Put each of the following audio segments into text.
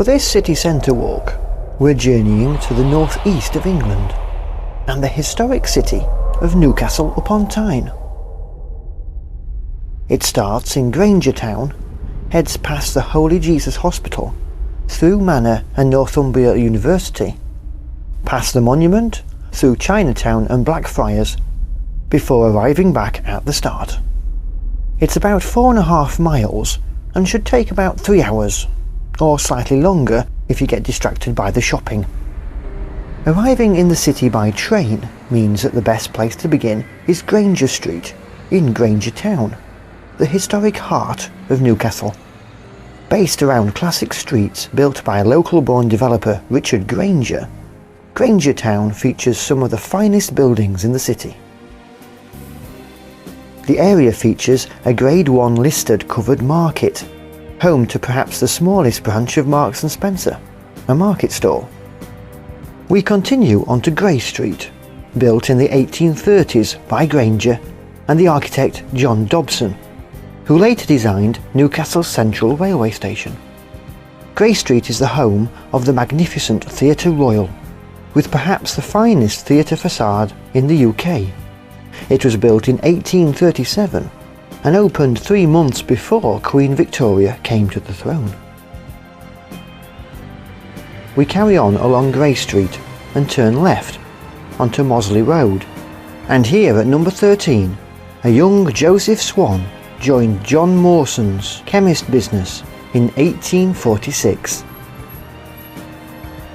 this city centre walk, we're journeying to the northeast of England and the historic city of Newcastle upon Tyne. It starts in Granger Town, heads past the Holy Jesus Hospital, through Manor and Northumbria University, past the monument, through Chinatown and Blackfriars, before arriving back at the start. It's about 4.5 miles and should take about 3 hours, or slightly longer if you get distracted by the shopping. Arriving in the city by train means that the best place to begin is Granger Street in Granger Town, the historic heart of Newcastle. Based around classic streets built by local-born developer Richard Granger, Granger Town features some of the finest buildings in the city. The area features a Grade 1 listed covered market, home to perhaps the smallest branch of Marks & Spencer, a market stall. We continue onto Grey Street, built in the 1830s by Granger and the architect John Dobson, who later designed Newcastle's Central Railway Station. Grey Street is the home of the magnificent Theatre Royal, with perhaps the finest theatre facade in the UK. It was built in 1837 and opened 3 months before Queen Victoria came to the throne. We carry on along Grey Street and turn left onto Mosley Road, and here at number 13, a young Joseph Swan joined John Mawson's chemist business in 1846.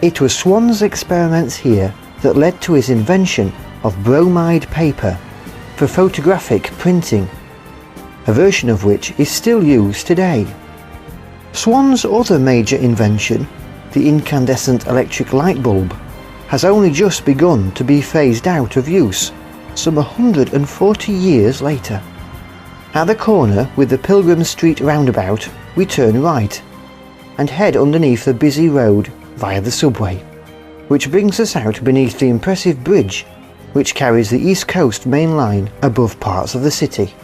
It was Swan's experiments here that led to his invention of bromide paper for photographic printing, a version of which is still used today. Swan's other major invention, the incandescent electric light bulb, has only just begun to be phased out of use some 140 years later. At the corner with the Pilgrim Street roundabout, we turn right and head underneath the busy road via the subway, which brings us out beneath the impressive bridge which carries the East Coast Main Line above parts of the city.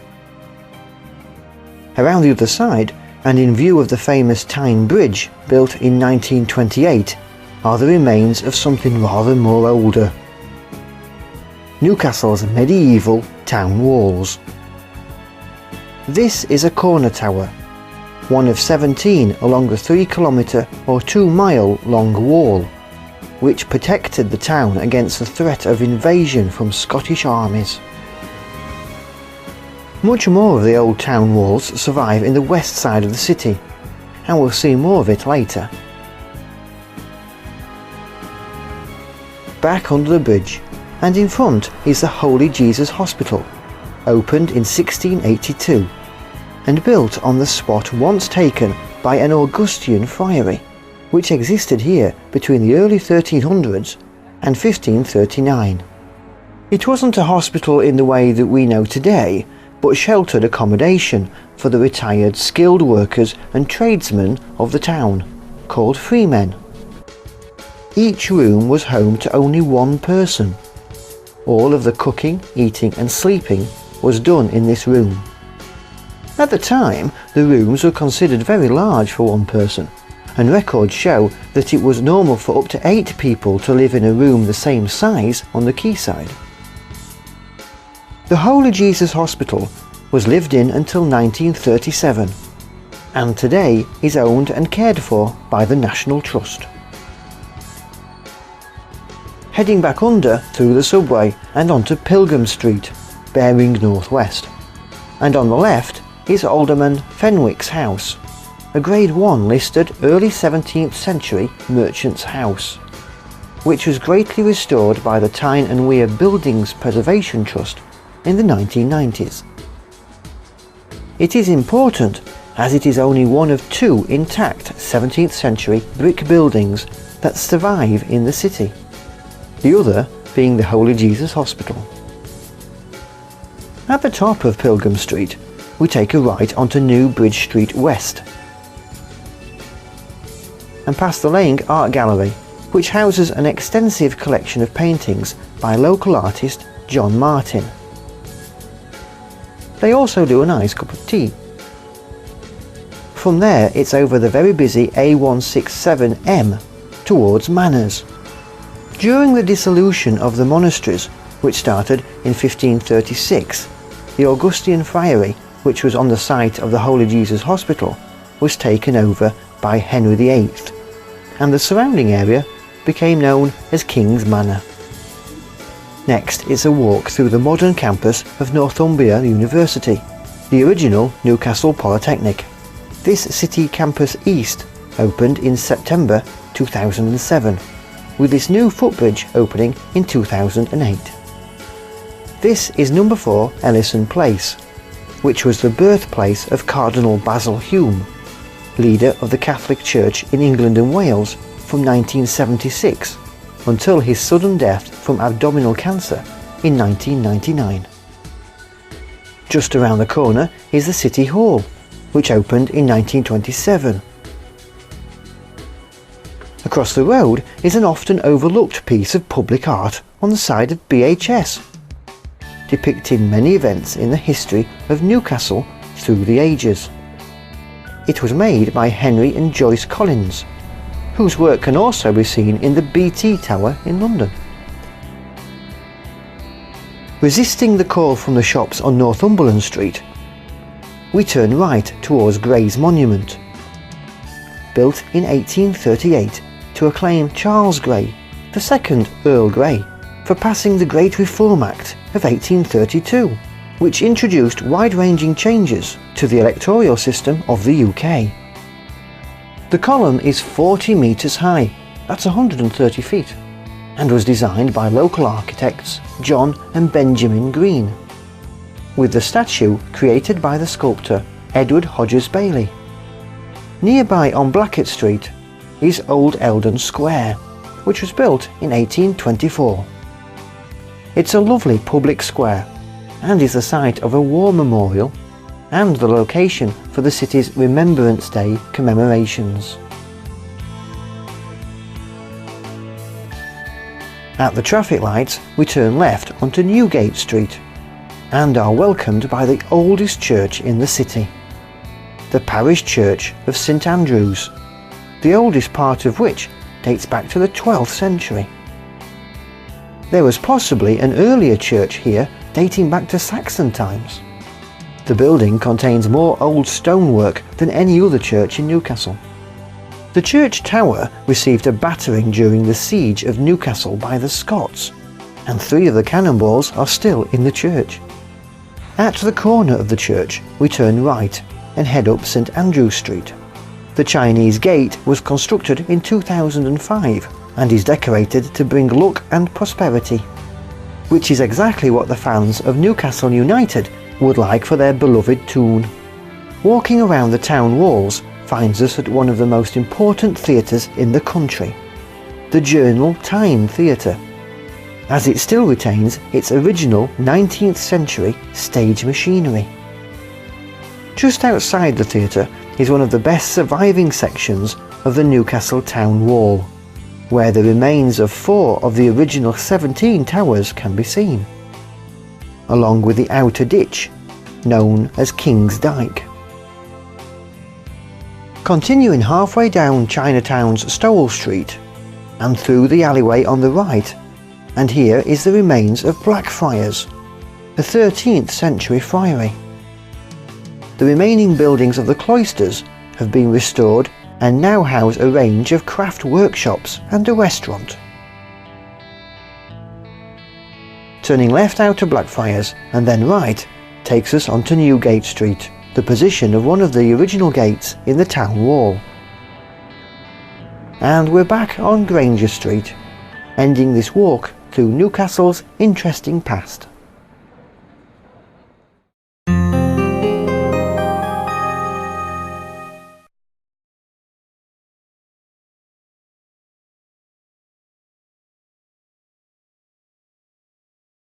Around the other side, and in view of the famous Tyne Bridge built in 1928, are the remains of something rather more older: Newcastle's medieval town walls. This is a corner tower, one of 17 along a 3-kilometre or 2-mile long wall, which protected the town against the threat of invasion from Scottish armies. Much more of the old town walls survive in the west side of the city, and we'll see more of it later. Back under the bridge, and in front is the Holy Jesus Hospital, opened in 1682, and built on the spot once taken by an Augustinian friary, which existed here between the early 1300s and 1539. It wasn't a hospital in the way that we know today, but sheltered accommodation for the retired skilled workers and tradesmen of the town, called freemen. Each room was home to only one person. All of the cooking, eating and sleeping was done in this room. At the time, the rooms were considered very large for one person, and records show that it was normal for up to 8 people to live in a room the same size on the quayside. The Holy Jesus Hospital was lived in until 1937, and today is owned and cared for by the National Trust. Heading back under through the subway and onto Pilgrim Street, bearing northwest, and on the left is Alderman Fenwick's house, a Grade 1 listed early 17th century merchant's house, which was greatly restored by the Tyne and Wear Buildings Preservation Trust in the 1990s. It is important as it is only one of 2 intact 17th century brick buildings that survive in the city, the other being the Holy Jesus Hospital. At the top of Pilgrim Street, we take a right onto New Bridge Street West and past the Laing Art Gallery, which houses an extensive collection of paintings by local artist John Martin. They also do a nice cup of tea. from there it's over the very busy A167M towards Manners. During the dissolution of the monasteries, which started in 1536, the Augustine Friary, which was on the site of the Holy Jesus Hospital, was taken over by Henry VIII, and the surrounding area became known as King's Manor. Next is a walk through the modern campus of Northumbria University, the original Newcastle Polytechnic. This city campus east opened in September 2007, with its new footbridge opening in 2008. This is number 4 Ellison Place, which was the birthplace of Cardinal Basil Hume, leader of the Catholic Church in England and Wales from 1976 until his sudden death from abdominal cancer in 1999. Just around the corner is the City Hall, which opened in 1927. Across the road is an often overlooked piece of public art on the side of BHS, depicting many events in the history of Newcastle through the ages. It was made by Henry and Joyce Collins, whose work can also be seen in the BT Tower in London. Resisting the call from the shops on Northumberland Street, we turn right towards Grey's Monument. Built in 1838 to acclaim Charles Grey, the second Earl Grey, for passing the Great Reform Act of 1832, which introduced wide-ranging changes to the electoral system of the UK. The column is 40 metres high, that's 130 feet, and was designed by local architects John and Benjamin Green, with the statue created by the sculptor Edward Hodges Bailey. Nearby on Blackett Street is Old Eldon Square, which was built in 1824. It's a lovely public square and is the site of a war memorial and the location for the city's Remembrance Day commemorations. At the traffic lights we turn left onto Newgate Street and are welcomed by the oldest church in the city, the parish church of St Andrews, the oldest part of which dates back to the 12th century. There was possibly an earlier church here dating back to Saxon times. The building contains more old stonework than any other church in Newcastle. The church tower received a battering during the siege of Newcastle by the Scots, and 3 of the cannonballs are still in the church. At the corner of the church we turn right and head up St Andrew Street. The Chinese gate was constructed in 2005 and is decorated to bring luck and prosperity, which is exactly what the fans of Newcastle United would like for their beloved Toon. Walking around the town walls finds us at one of the most important theatres in the country, the Journal Time Theatre, as it still retains its original 19th century stage machinery. Just outside the theatre is one of the best surviving sections of the Newcastle Town Wall, where the remains of 4 of the original 17 towers can be seen, along with the outer ditch, known as King's Dyke. Continuing halfway down Chinatown's Stowell Street, and through the alleyway on the right, and here is the remains of Blackfriars, a 13th century friary. The remaining buildings of the cloisters have been restored and now house a range of craft workshops and a restaurant. Turning left out to Blackfriars and then right takes us onto Newgate Street, the position of one of the original gates in the town wall. And we're back on Granger Street, ending this walk through Newcastle's interesting past.